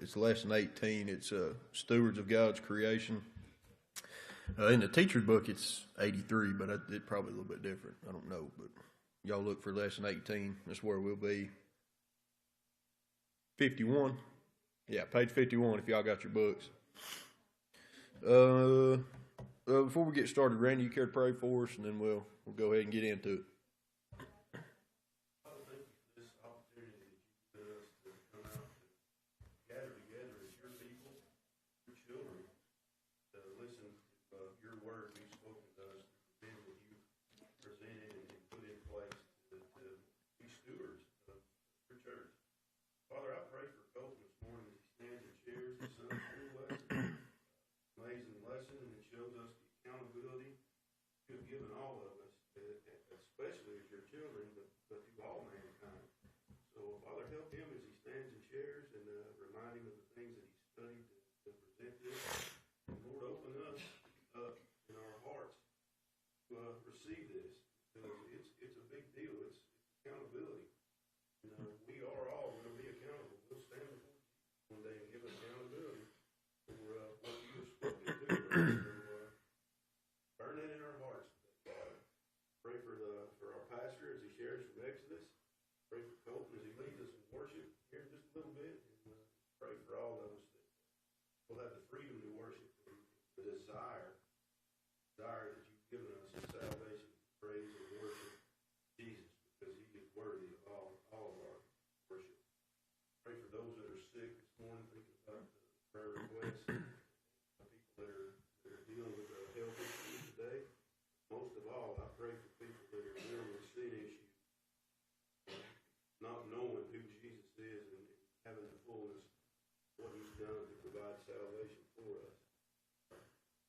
It's lesson 18. It's stewards of God's creation. In the teacher's book, it's 83, but it's probably a little bit different. I don't know, but y'all look for lesson 18. That's where we'll be. 51. Yeah, page 51 if y'all got your books. Before we get started, Randy, you care to pray for us, and then we'll go ahead and get into it.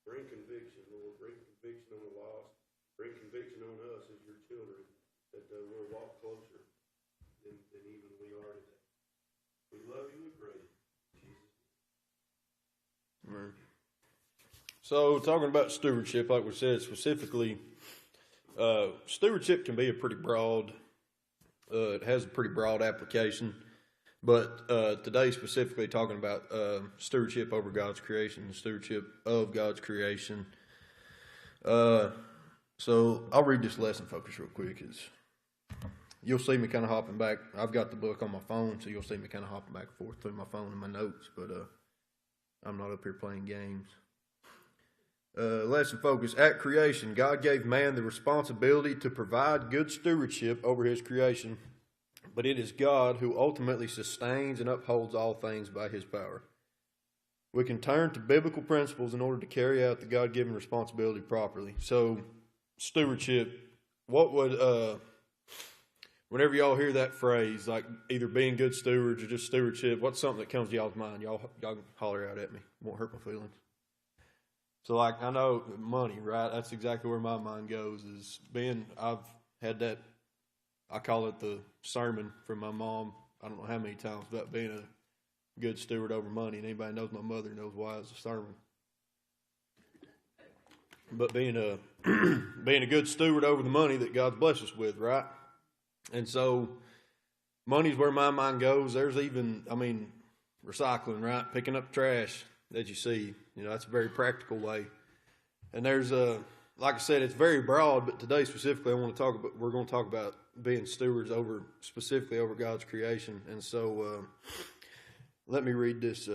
Bring conviction, Lord. Bring conviction on the lost. Bring conviction on us as your children, that we'll walk closer than even we are today. We love you and praise you. Jesus. Right. So, talking about stewardship, like we said, specifically, stewardship can be a pretty broad, it has a pretty broad application. But today, specifically talking about stewardship over God's creation, stewardship of God's creation. So I'll read this lesson focus real quick. You'll see me kind of hopping back. I've got the book on my phone, so you'll see me kind of hopping back and forth through my phone and my notes. But I'm not up here playing games. Lesson focus. At creation, God gave man the responsibility to provide good stewardship over his creation. But it is God who ultimately sustains and upholds all things by his power. We can turn to biblical principles in order to carry out the God-given responsibility properly. So, stewardship, what would, whenever y'all hear that phrase, like either being good stewards or just stewardship, what's something that comes to y'all's mind? Y'all can holler out at me. It won't hurt my feelings. So, like, I know money, right? That's exactly where my mind goes, is I've had that, I call it the sermon from my mom, I don't know how many times, about being a good steward over money. And anybody knows my mother knows why it's a sermon. But being a good steward over the money that God's blessed us with, right? And so money's where my mind goes. There's even, recycling, right? Picking up trash that you see. That's a very practical way. And there's like I said, it's very broad, but today specifically we're going to talk about being stewards specifically over God's creation. And so let me read this.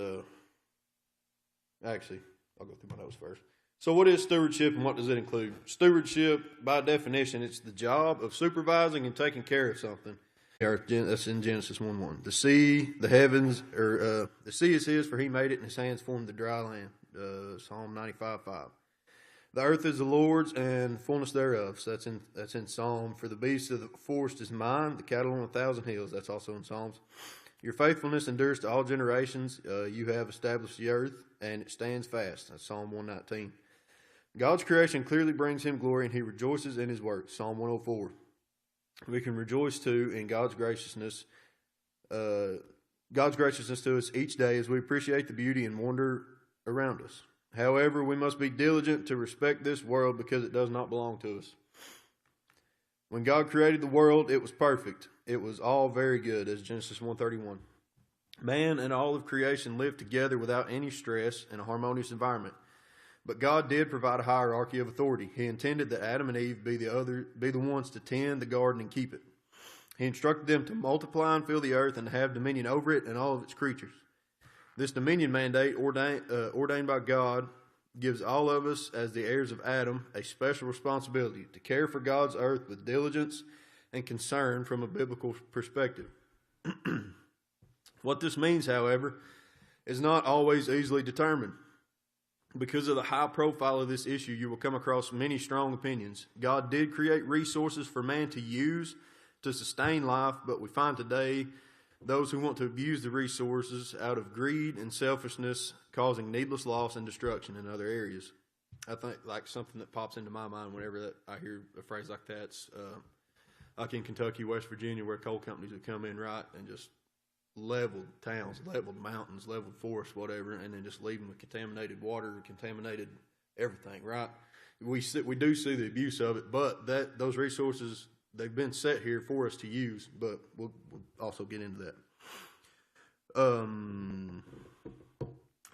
Actually, I'll go through my notes first. So what is stewardship and what does it include? Stewardship, by definition, it's the job of supervising and taking care of something. That's in Genesis 1:1. The sea, the heavens, the sea is his, for he made it, and his hands formed the dry land. Psalm 95:5. The earth is the Lord's and fullness thereof. So that's in Psalm. For the beasts of the forest is mine, the cattle on 1,000 hills. That's also in Psalms. Your faithfulness endures to all generations. You have established the earth, and it stands fast. That's Psalm 119. God's creation clearly brings him glory, and he rejoices in his works. Psalm 104. We can rejoice too in God's graciousness. God's graciousness to us each day as we appreciate the beauty and wonder around us. However, we must be diligent to respect this world because it does not belong to us. When God created the world, it was perfect. It was all very good, as Genesis 1:31. Man and all of creation lived together without any stress in a harmonious environment. But God did provide a hierarchy of authority. He intended that Adam and Eve be the ones to tend the garden and keep it. He instructed them to multiply and fill the earth and have dominion over it and all of its creatures. This dominion mandate, ordained by God, gives all of us, as the heirs of Adam, a special responsibility to care for God's earth with diligence and concern from a biblical perspective. What this means, however, is not always easily determined. Because of the high profile of this issue, you will come across many strong opinions. God did create resources for man to use to sustain life, but we find today those who want to abuse the resources out of greed and selfishness, causing needless loss and destruction in other areas. I think like something that pops into my mind whenever I hear a phrase like that's like in Kentucky, West Virginia, where coal companies would come in, right, and just leveled towns, leveled mountains, leveled forests, whatever, and then just leave them with contaminated water, contaminated everything, right? We do see the abuse of it, but those resources, they've been set here for us to use, but we'll also get into that.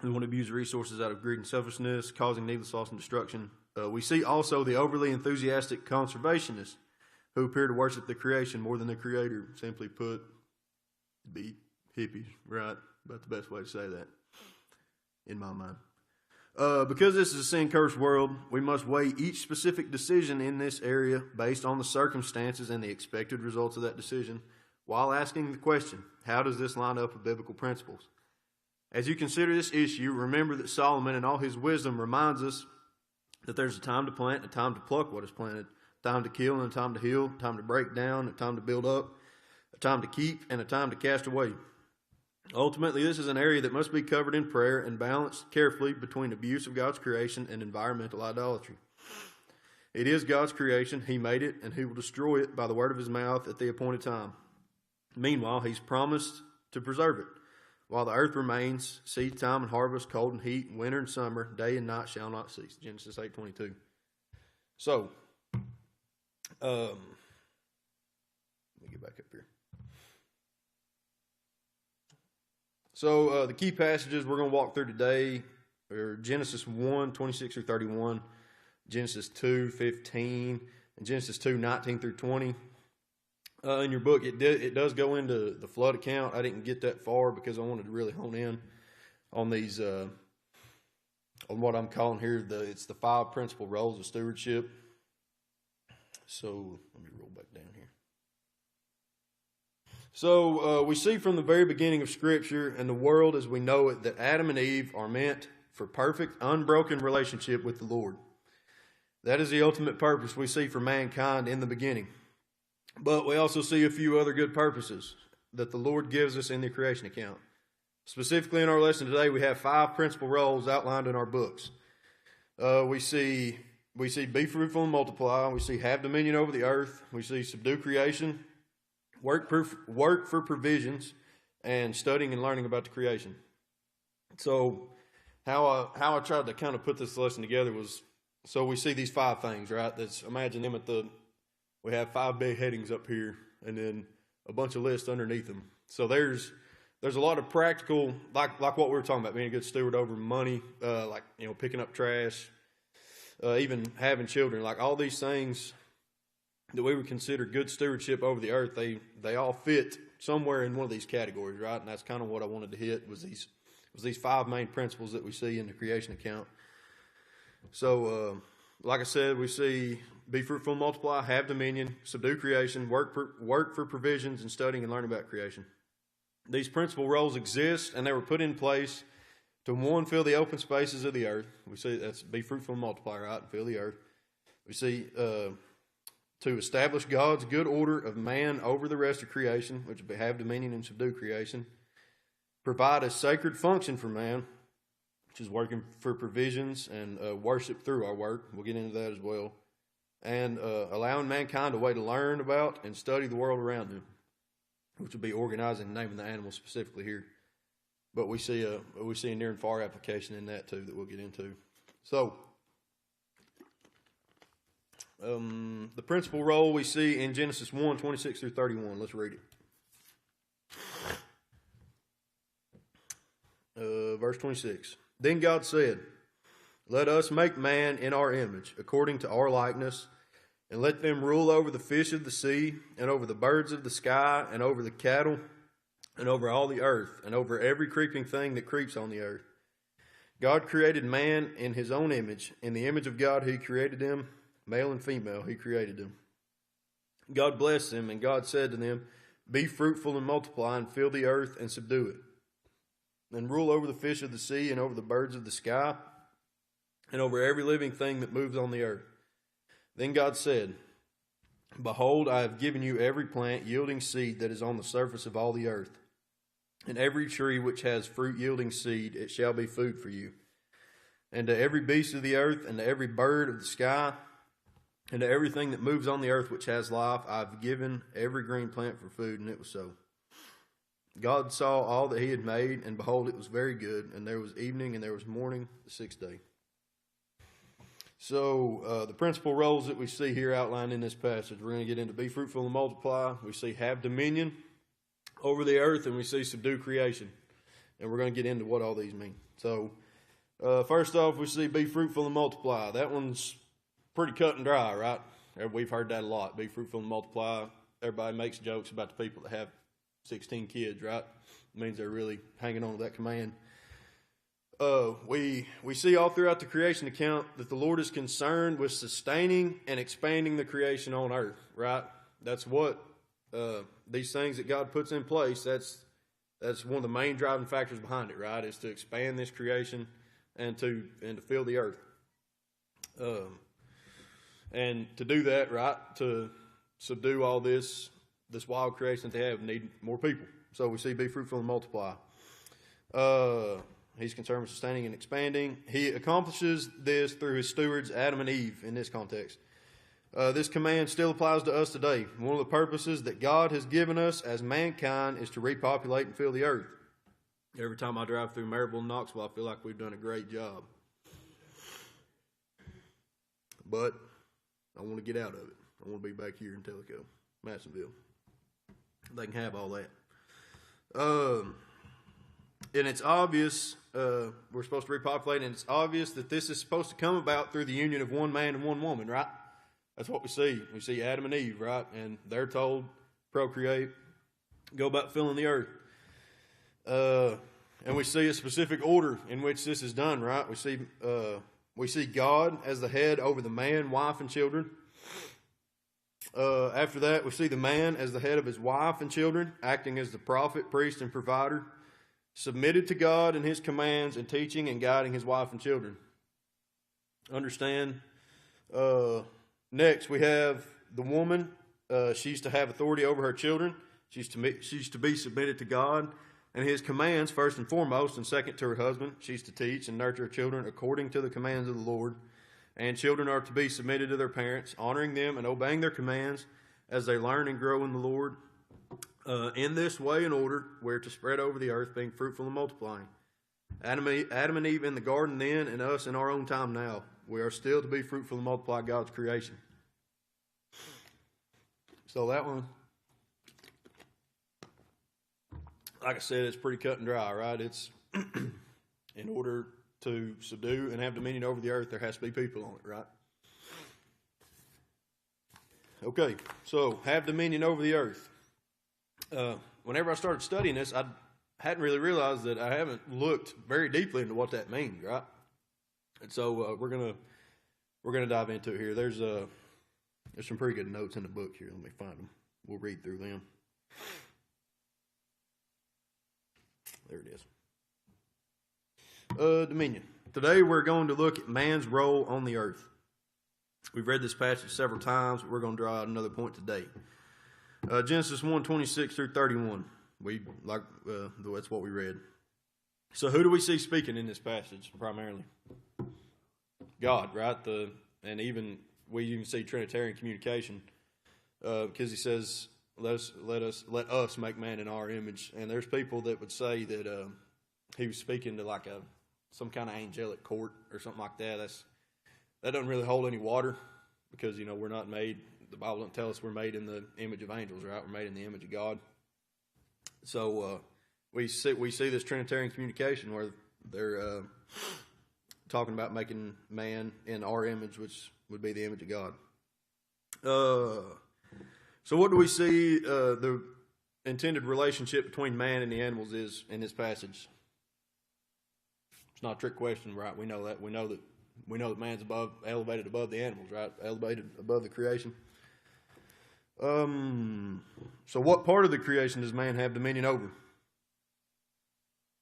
We want to abuse resources out of greed and selfishness, causing needless loss and destruction. We see also the overly enthusiastic conservationists who appear to worship the creation more than the Creator. Simply put, be hippies, right? About the best way to say that, in my mind. Because this is a sin-cursed world, we must weigh each specific decision in this area based on the circumstances and the expected results of that decision, while asking the question, how does this line up with biblical principles? As you consider this issue, remember that Solomon in all his wisdom reminds us that there's a time to plant and a time to pluck what is planted, a time to kill and a time to heal, a time to break down, a time to build up, a time to keep, and a time to cast away. Ultimately, this is an area that must be covered in prayer and balanced carefully between abuse of God's creation and environmental idolatry. It is God's creation. He made it, and He will destroy it by the word of His mouth at the appointed time. Meanwhile, He's promised to preserve it. While the earth remains, seed time and harvest, cold and heat, winter and summer, day and night shall not cease. Genesis 8:22. So, let me get back up here. So the key passages we're going to walk through today are Genesis 1:26 through 31, Genesis 2:15, and Genesis 2:19 through 20. In your book, it does go into the flood account. I didn't get that far because I wanted to really hone in on these, on what I'm calling here, it's the 5 principal roles of stewardship. So let me roll back down here. So we see from the very beginning of Scripture and the world as we know it that Adam and Eve are meant for perfect, unbroken relationship with the Lord. That is the ultimate purpose we see for mankind in the beginning. But we also see a few other good purposes that the Lord gives us in the creation account. Specifically in our lesson today, we have 5 principal roles outlined in our books. We see be fruitful and multiply. We see have dominion over the earth. We see subdue creation, work for provisions, and studying and learning about the creation. So how I tried to kind of put this lesson together was, so we see these 5 things, right? Imagine them we have 5 big headings up here and then a bunch of lists underneath them. So there's a lot of practical, like what we were talking about, being a good steward over money, like, picking up trash, even having children, like all these things that we would consider good stewardship over the earth, they all fit somewhere in one of these categories, right? And that's kind of what I wanted to hit was these 5 main principles that we see in the creation account. So, like I said, we see be fruitful and multiply, have dominion, subdue creation, work for provisions, and studying and learning about creation. These principal roles exist, and they were put in place to, 1, fill the open spaces of the earth. We see that's be fruitful and multiply, right, and fill the earth. We see 2, establish God's good order of man over the rest of creation, which would be have dominion and subdue creation. Provide a sacred function for man, which is working for provisions and worship through our work. We'll get into that as well. And allowing mankind a way to learn about and study the world around them, which would be organizing and naming the animals specifically here. But we see a near and far application in that too that we'll get into. So, the principal role we see in Genesis 1:26 through 31. Let's read it. verse 26. Then God said, let us make man in our image, according to our likeness, and let them rule over the fish of the sea, and over the birds of the sky, and over the cattle, and over all the earth, and over every creeping thing that creeps on the earth. God created man in his own image. In the image of God he created them, male and female he created them. God blessed them, and God said to them, be fruitful and multiply, and fill the earth and subdue it. And rule over the fish of the sea, and over the birds of the sky, and over every living thing that moves on the earth. Then God said, behold, I have given you every plant yielding seed that is on the surface of all the earth, and every tree which has fruit yielding seed, it shall be food for you. And to every beast of the earth, and to every bird of the sky, and to everything that moves on the earth which has life, I have given every green plant for food. And it was so. God saw all that he had made, and behold, it was very good. And there was evening, and there was morning, the sixth day. So the principal roles that we see here outlined in this passage, we're going to get into be fruitful and multiply. We see have dominion over the earth, and we see subdue creation. And we're going to get into what all these mean. So first off, we see be fruitful and multiply. That one's pretty cut and dry, right? We've heard that a lot. Be fruitful and multiply. Everybody makes jokes about the people that have 16 kids, right? It means they're really hanging on to that command. We see all throughout the creation account that the Lord is concerned with sustaining and expanding the creation on earth, right? That's what these things that God puts in place, that's one of the main driving factors behind it, right? Is to expand this creation and to fill the earth. And to do that, right, to subdue all this wild creation that they have, need more people. So we see be fruitful and multiply. He's concerned with sustaining and expanding. He accomplishes this through his stewards, Adam and Eve, in this context. This command still applies to us today. One of the purposes that God has given us as mankind is to repopulate and fill the earth. Every time I drive through Maryville and Knoxville, I feel like we've done a great job. But I want to get out of it. I want to be back here in Tellico, Madisonville. They can have all that. And it's obvious, we're supposed to repopulate, and it's obvious that this is supposed to come about through the union of one man and one woman, right? That's what we see. We see Adam and Eve, right? And they're told, procreate, go about filling the earth. And we see a specific order in which this is done, right? We see God as the head over the man, wife, and children. After that, we see the man as the head of his wife and children, acting as the prophet, priest, and provider, submitted to God and his commands, and teaching and guiding his wife and children. Understand? Next, we have the woman. She's to have authority over her children. She's to be submitted to God and his commands first and foremost, and second to her husband. She's to teach and nurture her children according to the commands of the Lord. And children are to be submitted to their parents, honoring them and obeying their commands as they learn and grow in the Lord. In this way and order, we're to spread over the earth, being fruitful and multiplying. Adam and Eve in the garden then, and us in our own time now. We are still to be fruitful and multiply God's creation. So that one, like I said, it's pretty cut and dry, right? It's in order to subdue and have dominion over the earth, there has to be people on it, right? Okay, so have dominion over the earth. Whenever I started studying this, I hadn't really realized that I haven't looked very deeply into what that means, right? And so we're gonna dive into it here. There's some pretty good notes in the book here. Let me find them. We'll read through them. There it is. Dominion. Today we're going to look at man's role on the earth. We've read this passage several times, but we're going to draw out another point today. Genesis 1:26 through 31. That's what we read. So who do we see speaking in this passage primarily? God, right? We even see Trinitarian communication because he says, "Let us make man in our image." And there's people that would say that he was speaking to like some kind of angelic court or something like that. That doesn't really hold any water because we're not made. The Bible doesn't tell us we're made in the image of angels, right? We're made in the image of God. So we see this Trinitarian communication where they're talking about making man in our image, which would be the image of God. So what do we see the intended relationship between man and the animals is in this passage? It's not a trick question, right? We know that. We know that man's elevated above the animals, right? Elevated above the creation. So what part of the creation does man have dominion over?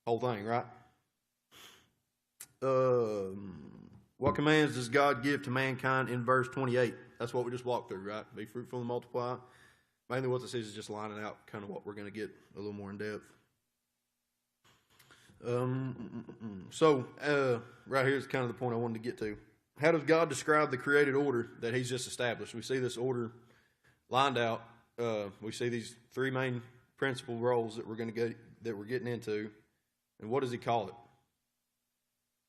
Whole thing, right? What commands does God give to mankind in verse 28? That's what we just walked through, right? Be fruitful and multiply. Mainly what this is just lining out kind of what we're going to get a little more in depth. So right here is kind of the point I wanted to get to. How does God describe the created order that he's just established? We see this order lined out. We see these three main principal roles that we're getting into. And what does he call it?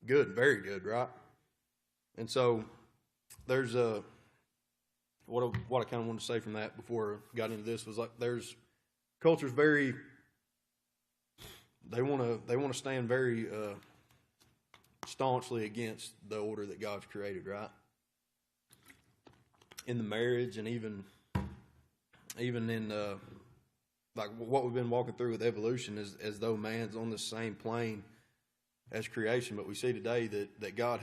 Good, very good, right? And so there's what I kind of wanted to say from that before I got into this was like there's culture's very they want to stand very staunchly against the order that God's created, right? In the marriage and even in like what we've been walking through with evolution is as though man's on the same plane as creation, but we see today that God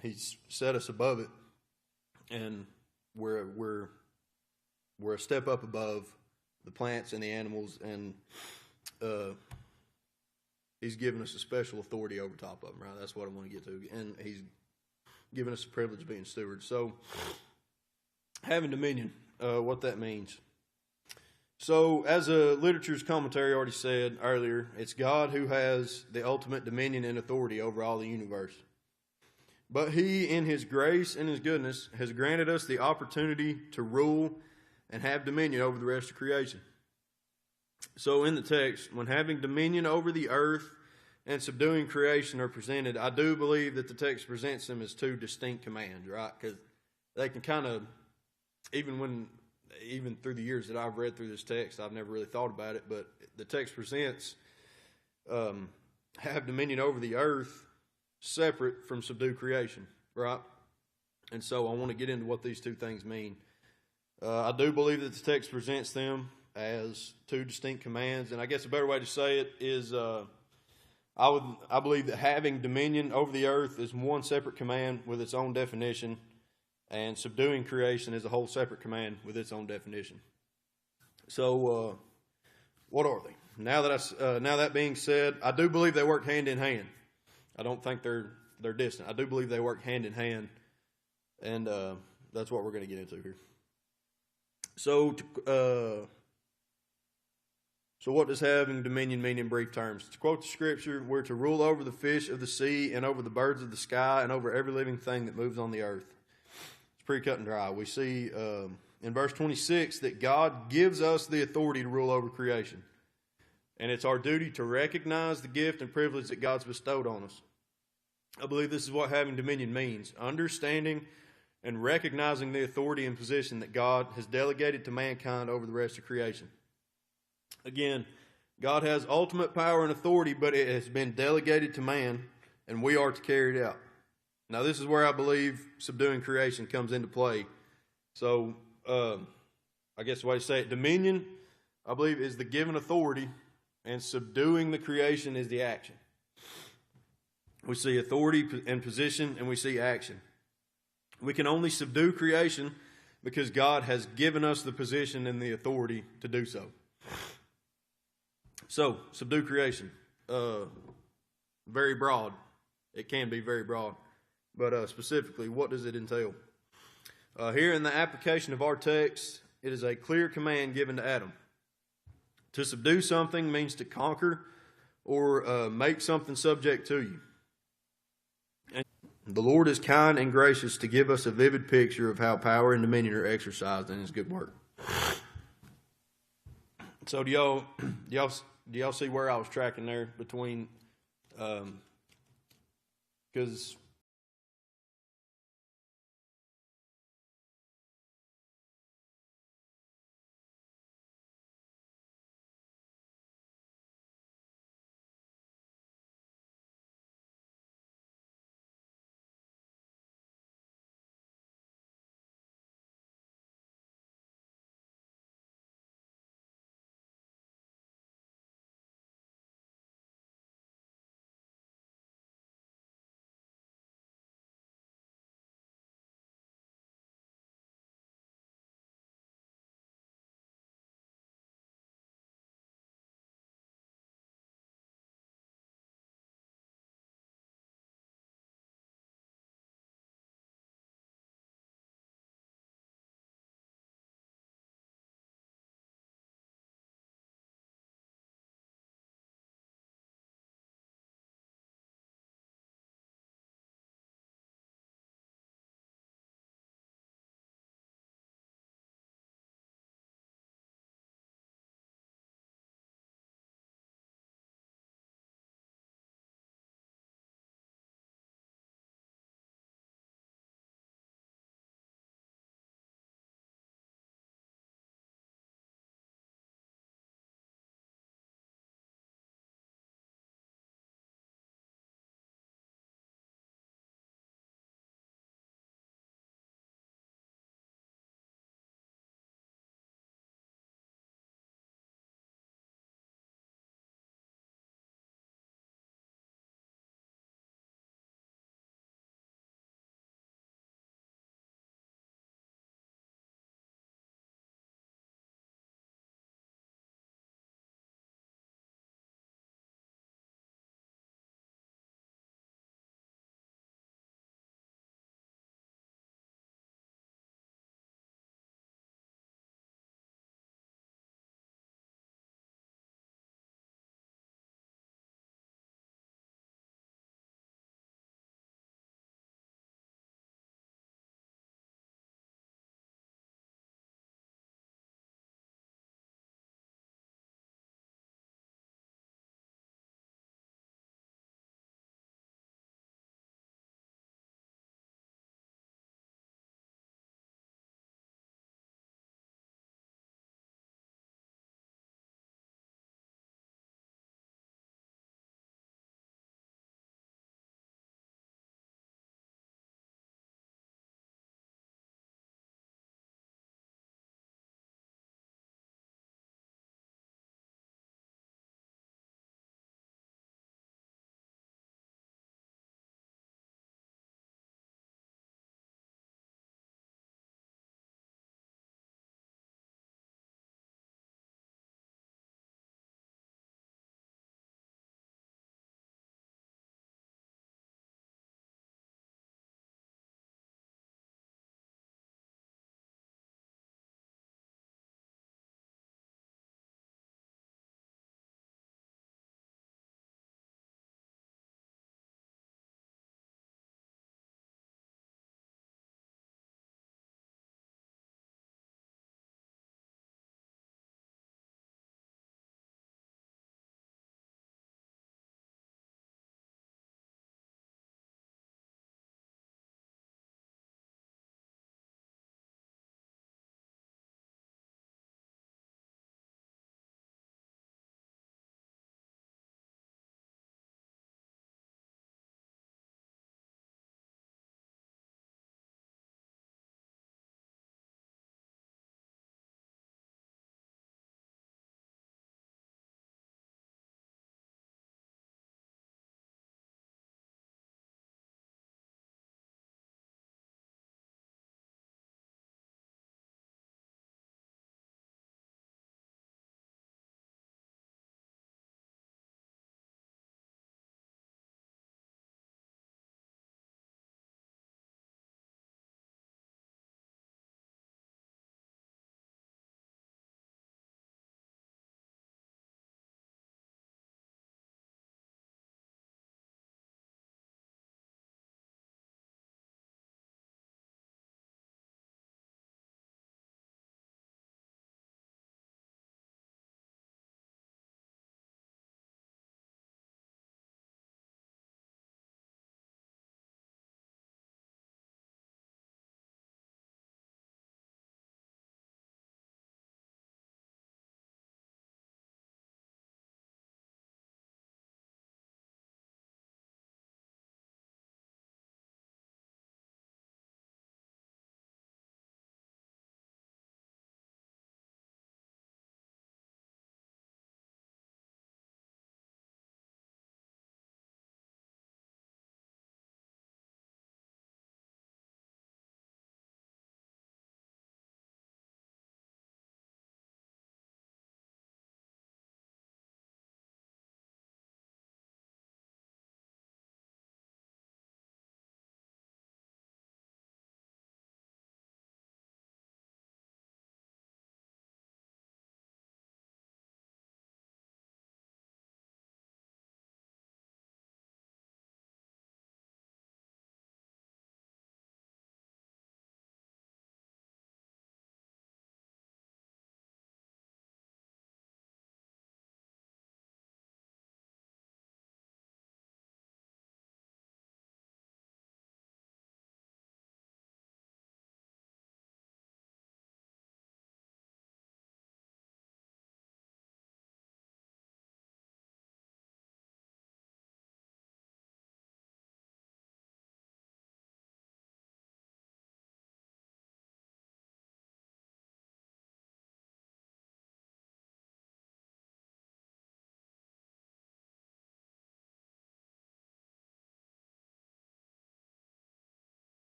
he's set us above it, and we're a step up above the plants and the animals, and he's given us a special authority over top of them, right? That's what I want to get to, and he's given us the privilege of being stewards. So having dominion, what that means. So, as a literature's commentary already said earlier, it's God who has the ultimate dominion and authority over all the universe. But he, in his grace and his goodness, has granted us the opportunity to rule and have dominion over the rest of creation. So, in the text, when having dominion over the earth and subduing creation are presented, I do believe that the text presents them as two distinct commands, right? Because they can kind of, even through the years that I've read through this text, I've never really thought about it, but the text presents have dominion over the earth separate from subdue creation, right? And so I want to get into what these two things mean. I do believe that the text presents them as two distinct commands, and I guess a better way to say it is I believe that having dominion over the earth is one separate command with its own definition, and subduing creation is a whole separate command with its own definition. So, what are they? Now that being said, I do believe they work hand in hand. I don't think they're distant. I do believe they work hand in hand, and that's what we're going to get into here. So what does having dominion mean in brief terms? To quote the scripture, we're to rule over the fish of the sea and over the birds of the sky and over every living thing that moves on the earth. Pretty cut and dry. We see in verse 26 that God gives us the authority to rule over creation. And it's our duty to recognize the gift and privilege that God's bestowed on us. I believe this is what having dominion means. Understanding and recognizing the authority and position that God has delegated to mankind over the rest of creation. Again, God has ultimate power and authority, but it has been delegated to man, and we are to carry it out. Now, this is where I believe subduing creation comes into play. So, I guess the way to say it, dominion, I believe, is the given authority, and subduing the creation is the action. We see authority and position, and we see action. We can only subdue creation because God has given us the position and the authority to do so. So, subdue creation. Very broad. It can be very broad. But specifically, what does it entail? Here in the application of our text, it is a clear command given to Adam. To subdue something means to conquer or make something subject to you. And the Lord is kind and gracious to give us a vivid picture of how power and dominion are exercised in his good work. So do y'all see where I was tracking there between, because